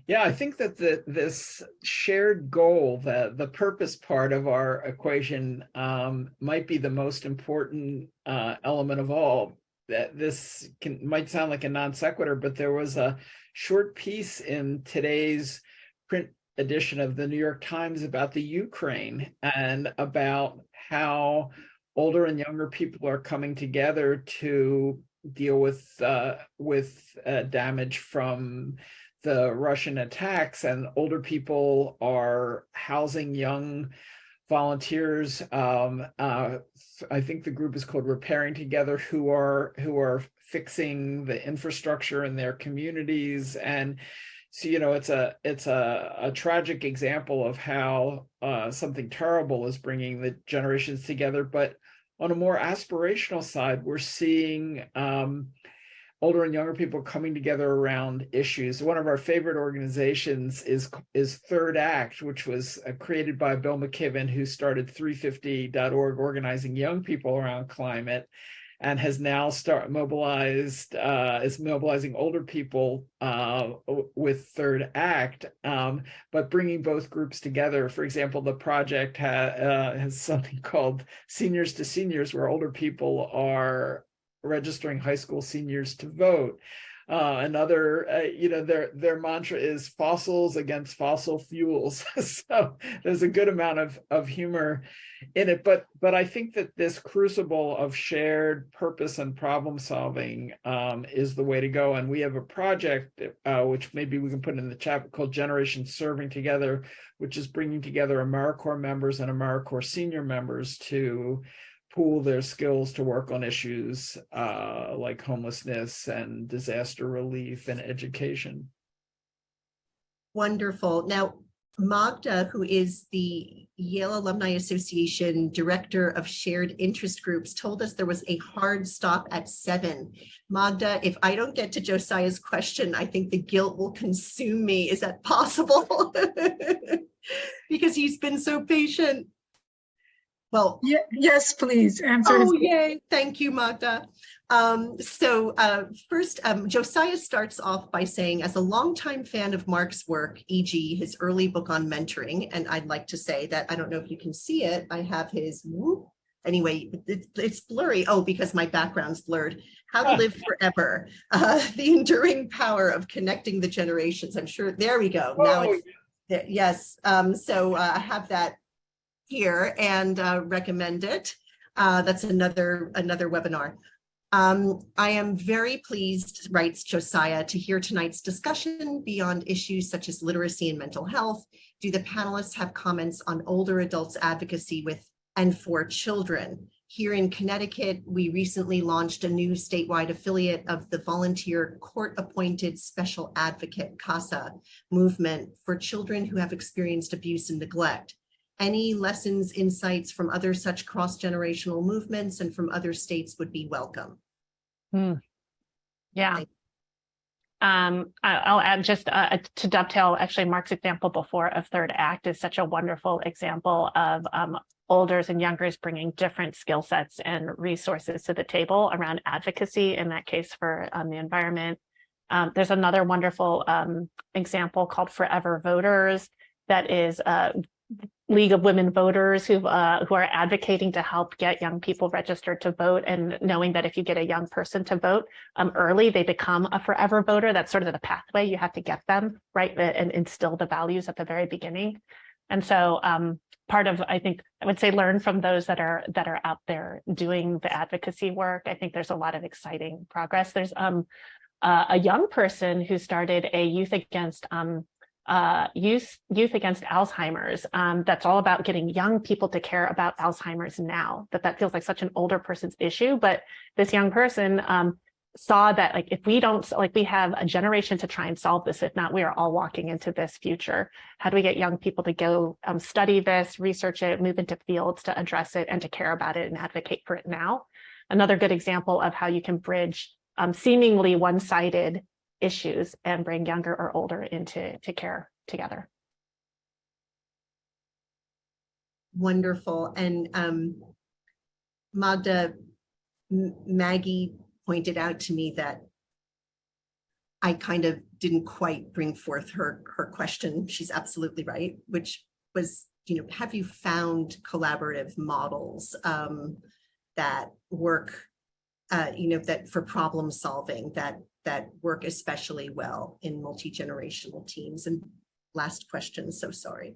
Yeah, I think that this shared goal, the purpose part of our equation, might be the most important element of all. That this might sound like a non sequitur, but there was a short piece in today's print edition of the New York Times about the Ukraine and about how older and younger people are coming together to deal with damage from the Russian attacks, and older people are housing young volunteers. I think the group is called Repairing Together, who are fixing the infrastructure in their communities. And so, it's a tragic example of how something terrible is bringing the generations together. But on a more aspirational side, we're seeing older and younger people coming together around issues. One of our favorite organizations is Third Act, which was created by Bill McKibben, who started 350.org, organizing young people around climate, and has now is mobilizing older people with Third Act, but bringing both groups together. For example, the project has something called Seniors to Seniors, where older people are registering high school seniors to vote. Another, their mantra is fossils against fossil fuels. So there's a good amount of humor in it, but I think that this crucible of shared purpose and problem solving is the way to go. And we have a project which maybe we can put in the chat, called Generations Serving Together, which is bringing together AmeriCorps members and AmeriCorps senior members to pool their skills to work on issues like homelessness and disaster relief and education. Wonderful. Now, Magda, who is the Yale Alumni Association Director of Shared Interest Groups, told us there was a hard stop at 7. Magda, if I don't get to Josiah's question, I think the guilt will consume me. Is that possible? Because he's been so patient. Well, yes, please answer. Oh, yay. Thank you, Magda. First, Josiah starts off by saying, as a longtime fan of Mark's work, e.g. his early book on mentoring, and I'd like to say that, I don't know if you can see it, I have his, anyway, it's blurry. Oh, because my background's blurred. How to Live Forever, the enduring power of connecting the generations. I'm sure, there we go. Now it's, yes. I have that here and recommend it. That's another webinar. I am very pleased, writes Josiah, to hear tonight's discussion beyond issues such as literacy and mental health. Do the panelists have comments on older adults advocacy with and for children? Here in Connecticut, we recently launched a new statewide affiliate of the volunteer court-appointed special advocate CASA movement for children who have experienced abuse and neglect. Any lessons, insights from other such cross-generational movements and from other states would be welcome. Yeah. I'll add just to dovetail, actually, Mark's example before of Third Act is such a wonderful example of olders and youngers bringing different skill sets and resources to the table around advocacy, in that case for the environment. There's another wonderful example called Forever Voters that is League of Women Voters who are advocating to help get young people registered to vote, and knowing that if you get a young person to vote early, they become a forever voter. That's sort of the pathway. You have to get them right and instill the values at the very beginning. And so part of, I think, I would say, learn from those that are out there doing the advocacy work. I think there's a lot of exciting progress. There's a young person who started a Youth Against Alzheimer's that's all about getting young people to care about Alzheimer's now. That feels like such an older person's issue, but this young person saw that, like, if we don't, like, we have a generation to try and solve this. If not, we are all walking into this future. How do we get young people to go study this, research it, move into fields to address it and to care about it and advocate for it now? Another good example of how you can bridge seemingly one-sided issues and bring younger or older into care together. Wonderful. And Magda, Maggie pointed out to me that I kind of didn't quite bring forth her question. She's absolutely right, which was, have you found collaborative models that work, that for problem solving, that work especially well in multi-generational teams? And last question, so sorry.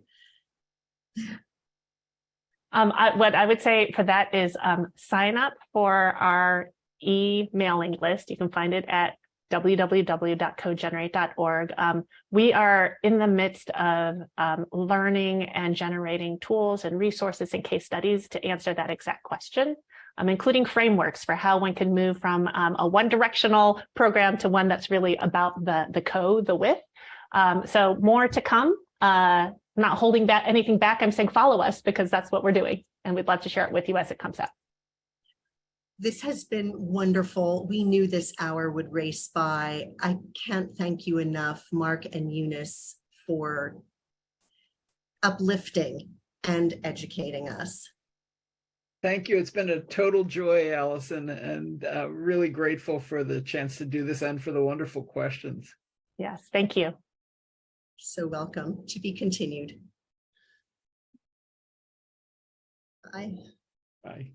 What I would say for that is sign up for our e-mailing list. You can find it at www.cogenerate.org. We are in the midst of learning and generating tools and resources and case studies to answer that exact question, including frameworks for how one can move from a one-directional program to one that's really about the width. So more to come. Not holding back anything back. I'm saying follow us because that's what we're doing, and we'd love to share it with you as it comes up. This has been wonderful. We knew this hour would race by. I can't thank you enough, Mark and Eunice, for uplifting and educating us. Thank you. It's been a total joy, Alison, and really grateful for the chance to do this and for the wonderful questions. Yes, thank you. So welcome. To be continued. Bye. Bye.